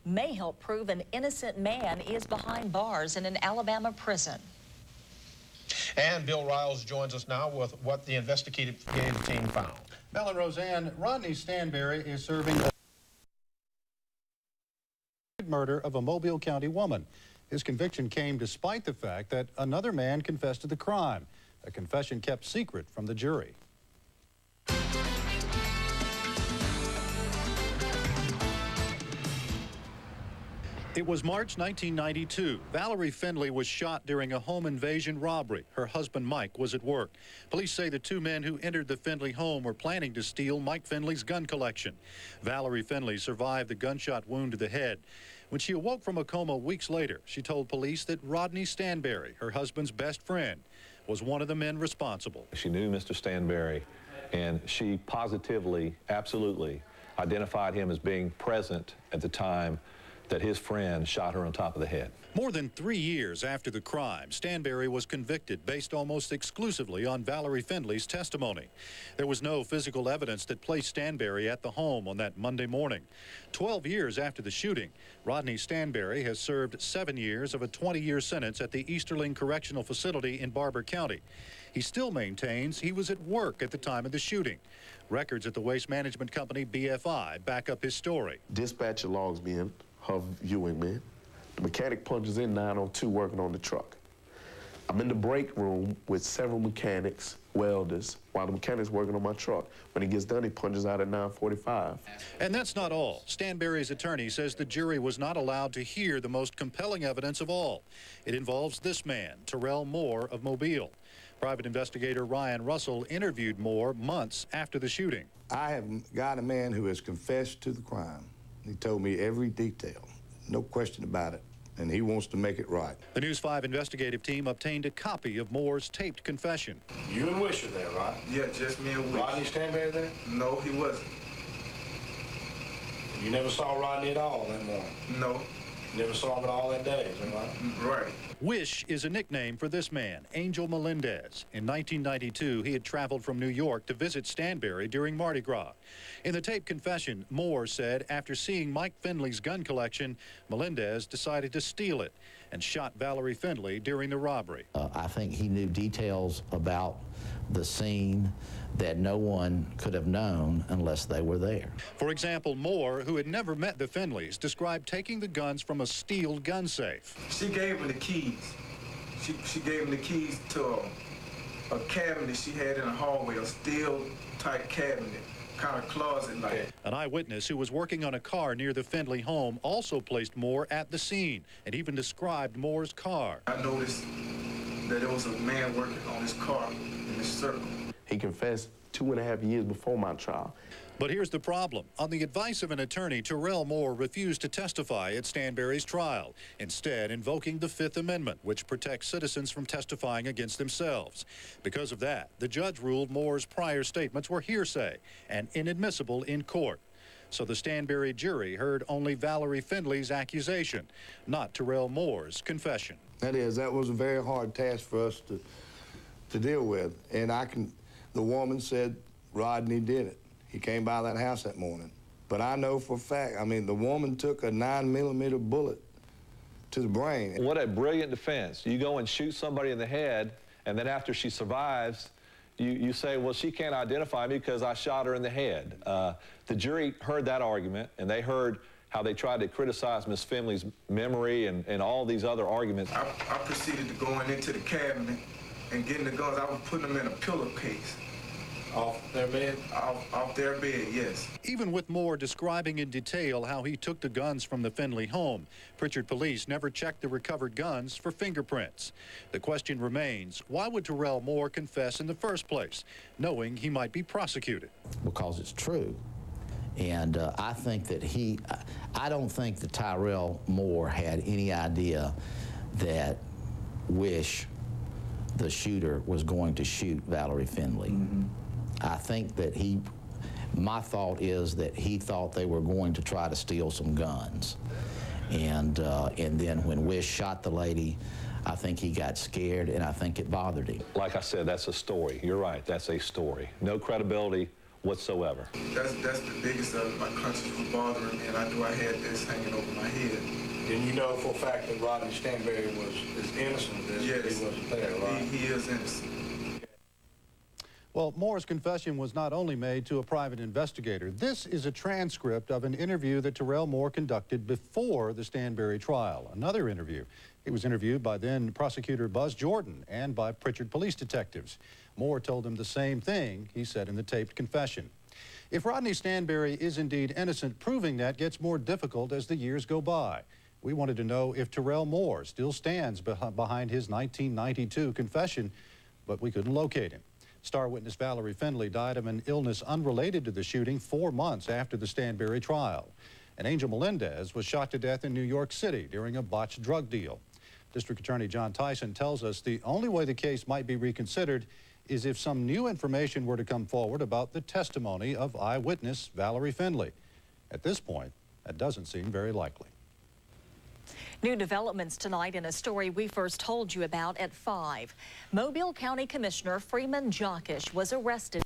may help prove an innocent man is behind bars in an Alabama prison. And Bill Riles joins us now with what the investigative team found. Mel and Roseanne, Rodney Stanberry is serving a murder of a Mobile County woman. His conviction came despite the fact that another man confessed to the crime, a confession kept secret from the jury. It was March 1992. Valerie Findley was shot during a home invasion robbery. Her husband, Mike, was at work. Police say the two men who entered the Findley home were planning to steal Mike Findley's gun collection. Valerie Findley survived the gunshot wound to the head. When she awoke from a coma weeks later, she told police that Rodney Stanberry, her husband's best friend, was one of the men responsible. She knew Mr. Stanberry, and she positively, absolutely identified him as being present at the time that his friend shot her on top of the head. More than 3 years after the crime, Stanberry was convicted based almost exclusively on Valerie Findley's testimony. There was no physical evidence that placed Stanberry at the home on that Monday morning. 12 years after the shooting, Rodney Stanberry has served 7 years of a 20-year sentence at the Easterling Correctional Facility in Barber County. He still maintains he was at work at the time of the shooting. Records at the waste management company BFI back up his story. Dispatcher logs me in. Her viewing me. The mechanic punches in 902 working on the truck. I'm in the break room with several mechanics, welders, while the mechanic's working on my truck. When he gets done, he punches out at 9:45. And that's not all. Stanberry's attorney says the jury was not allowed to hear the most compelling evidence of all. It involves this man, Terrell Moore of Mobile. Private investigator Ryan Russell interviewed Moore months after the shooting. I have got a man who has confessed to the crime. He told me every detail, no question about it, and he wants to make it right. The News 5 investigative team obtained a copy of Moore's taped confession. You and Wish are there, right? Yeah, just me and Wish. Rodney Stanberry there? No, he wasn't. You never saw Rodney at all that morning? No. You never saw him at all that day, is that right? Right. Wish is a nickname for this man, Angel Melendez. In 1992, he had traveled from New York to visit Stanberry during Mardi Gras. In the taped confession, Moore said after seeing Mike Findley's gun collection, Melendez decided to steal it and shot Valerie Findley during the robbery. I think he knew details about the scene that no one could have known unless they were there. For example, Moore, who had never met the Findleys, described taking the guns from a steel gun safe. She gave him the keys. She gave him the keys to a cabinet she had in a hallway, a steel-type cabinet, kind of closet-like. An eyewitness who was working on a car near the Findley home also placed Moore at the scene and even described Moore's car. I noticed that there was a man working on his car in this circle. He confessed 2.5 years before my trial. But here's the problem. On the advice of an attorney, Terrell Moore refused to testify at Stanberry's trial, instead invoking the Fifth Amendment, which protects citizens from testifying against themselves. Because of that, the judge ruled Moore's prior statements were hearsay and inadmissible in court. So the Stanberry jury heard only Valerie Findley's accusation, not Terrell Moore's confession. That was a very hard task for us to deal with. And the woman said Rodney did it. He came by that house that morning. But I know for a fact, I mean, the woman took a 9mm bullet to the brain. What a brilliant defense. You go and shoot somebody in the head, and then after she survives, you say, well, she can't identify me because I shot her in the head. The jury heard that argument, and they heard how they tried to criticize Miss Findley's memory and all these other arguments. I proceeded to going into the cabinet and getting the guns. I was putting them in a pillowcase. Off their bed? Off their bed, yes. Even with Moore describing in detail how he took the guns from the Findley home, Pritchard police never checked the recovered guns for fingerprints. The question remains, why would Terrell Moore confess in the first place, knowing he might be prosecuted? Because it's true. And I think that I don't think that Terrell Moore had any idea that Wish, the shooter, was going to shoot Valerie Findley. Mm-hmm. I think that my thought is that he thought they were going to try to steal some guns. And then when Wish shot the lady, I think he got scared, and I think it bothered him. Like I said, that's a story. You're right, that's a story. No credibility whatsoever. That's the biggest of my conscience was bothering me, and I knew I had this hanging over my head. And you know for a fact that Rodney Stanberry is innocent of this? Yes, he wasn't there, right? He is innocent. Well, Moore's confession was not only made to a private investigator. This is a transcript of an interview that Terrell Moore conducted before the Stanberry trial. Another interview. He was interviewed by then prosecutor Buzz Jordan and by Pritchard police detectives. Moore told him the same thing he said in the taped confession. If Rodney Stanberry is indeed innocent, proving that gets more difficult as the years go by. We wanted to know if Terrell Moore still stands behind his 1992 confession, but we couldn't locate him. Star witness Valerie Findley died of an illness unrelated to the shooting 4 months after the Stanberry trial. And Angel Melendez was shot to death in New York City during a botched drug deal. District Attorney John Tyson tells us the only way the case might be reconsidered is if some new information were to come forward about the testimony of eyewitness Valerie Findley. At this point, that doesn't seem very likely. New developments tonight in a story we first told you about at 5. Mobile County Commissioner Freeman Jockish was arrested.